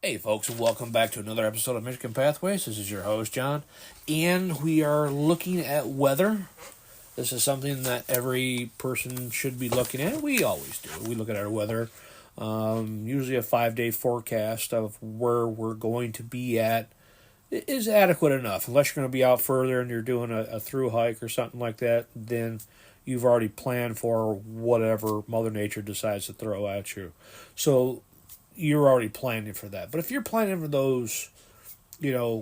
Hey, folks, and welcome back to another episode of Michigan Pathways. This is your host, John, and we are looking at weather. This is something that every person should be looking at. We always do. We look at our weather, usually a 5-day forecast of where we're going to be at is adequate enough. Unless you're going to be out further and you're doing a through hike or something like that, then you've already planned for whatever Mother Nature decides to throw at you. So you're already planning for that. But if you're planning for those,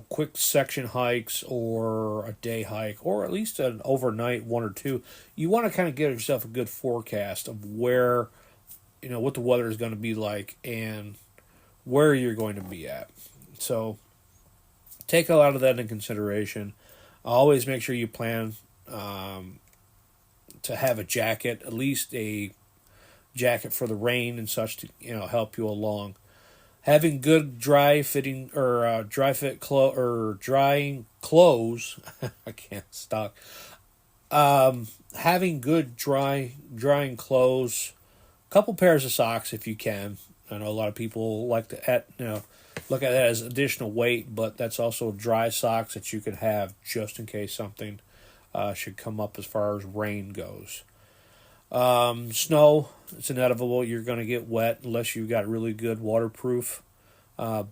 quick section hikes or a day hike or at least an overnight one or two, you want to kind of give yourself a good forecast of where, what the weather is going to be like and where you're going to be at. So take a lot of that into consideration. Always make sure you plan to have a jacket, at least a jacket for the rain and such to help you along. Having good drying clothes. I can't stop. Having good drying clothes. A couple pairs of socks if you can. I know a lot of people like to look at that as additional weight, but that's also dry socks that you can have just in case something should come up as far as rain goes. Snow, it's inevitable. You're going to get wet unless you've got really good waterproof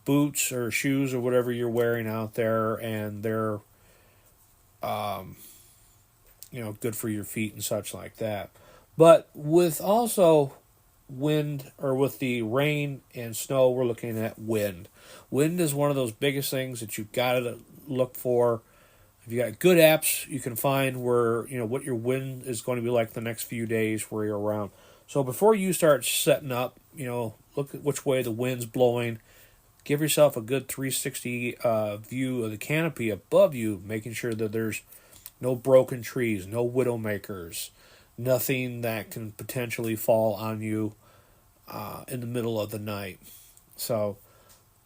boots or shoes or whatever you're wearing out there, and they're good for your feet and such like that. But with also wind, or with the rain and snow, we're looking at wind. Wind is one of those biggest things that you've got to look for. If you got good apps, you can find where, what your wind is going to be like the next few days where you're around. So before you start setting up, look at which way the wind's blowing. Give yourself a good 360 view of the canopy above you, making sure that there's no broken trees, no widowmakers, nothing that can potentially fall on you in the middle of the night. So,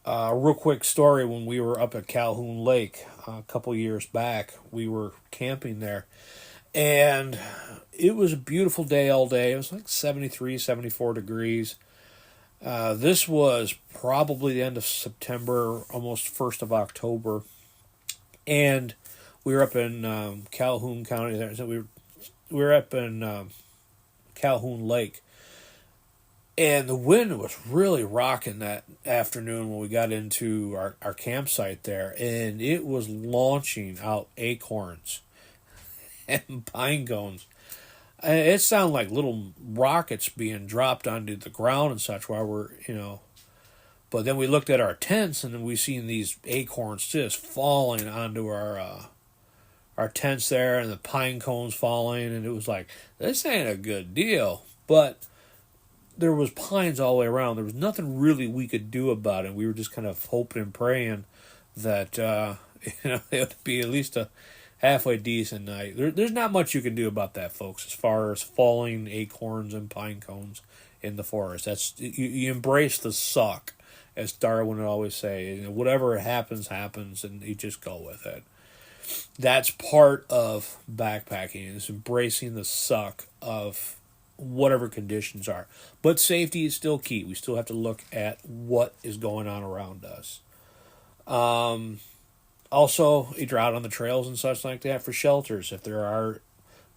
real quick story, when we were up at Calhoun Lake a couple years back, we were camping there, and it was a beautiful day all day. It was like 73, 74 degrees. This was probably the end of September, almost 1st of October, and we were up in Calhoun County there. So we were up in Calhoun Lake, and the wind was really rocking that afternoon when we got into our campsite there, and it was launching out acorns and pine cones. It sounded like little rockets being dropped onto the ground and such while we're, But then we looked at our tents, and then we seen these acorns just falling onto our tents there, and the pine cones falling, and it was like, this ain't a good deal. But there was pines all the way around. There was nothing really we could do about it. We were just kind of hoping and praying that it would be at least a halfway decent night. There's not much you can do about that, folks, as far as falling acorns and pine cones in the forest. That's you embrace the suck, as Darwin would always say. Whatever happens, and you just go with it. That's part of backpacking, is embracing the suck of whatever conditions are. But safety is still key. We still have to look at what is going on around us. Also, if you're out on the trails and such like that, for shelters, if there are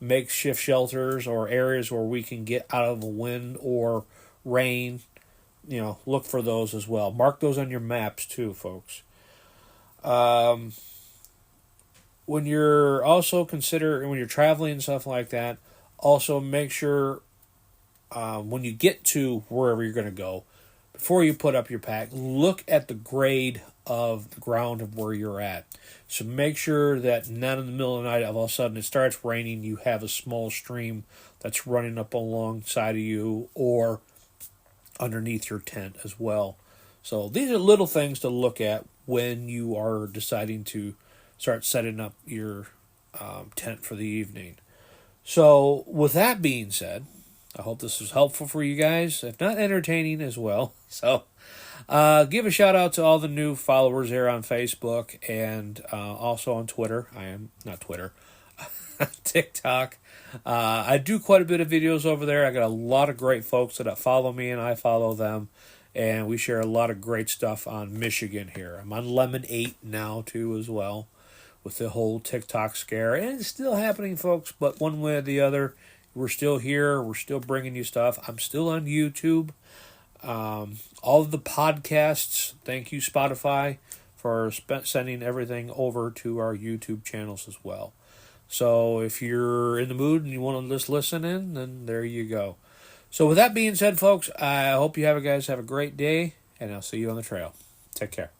makeshift shelters or areas where we can get out of the wind or rain, look for those as well. Mark those on your maps too, folks. When you're traveling and stuff like that, also make sure when you get to wherever you're going to go, before you put up your pack, look at the grade of the ground of where you're at. So make sure that not in the middle of the night, all of a sudden it starts raining, you have a small stream that's running up alongside of you or underneath your tent as well. So these are little things to look at when you are deciding to start setting up your tent for the evening. So with that being said, I hope this was helpful for you guys, if not entertaining as well. So give a shout out to all the new followers there on Facebook and also on Twitter. I am not Twitter, TikTok. I do quite a bit of videos over there. I got a lot of great folks that follow me and I follow them. And we share a lot of great stuff on Michigan here. I'm on Lemon 8 now, too, as well, with the whole TikTok scare. And it's still happening, folks, but one way or the other, we're still here. We're still bringing you stuff. I'm still on YouTube. All of the podcasts, thank you, Spotify, for sending everything over to our YouTube channels as well. So if you're in the mood and you want to just listen in, then there you go. So with that being said, folks, I hope you guys have a great day, and I'll see you on the trail. Take care.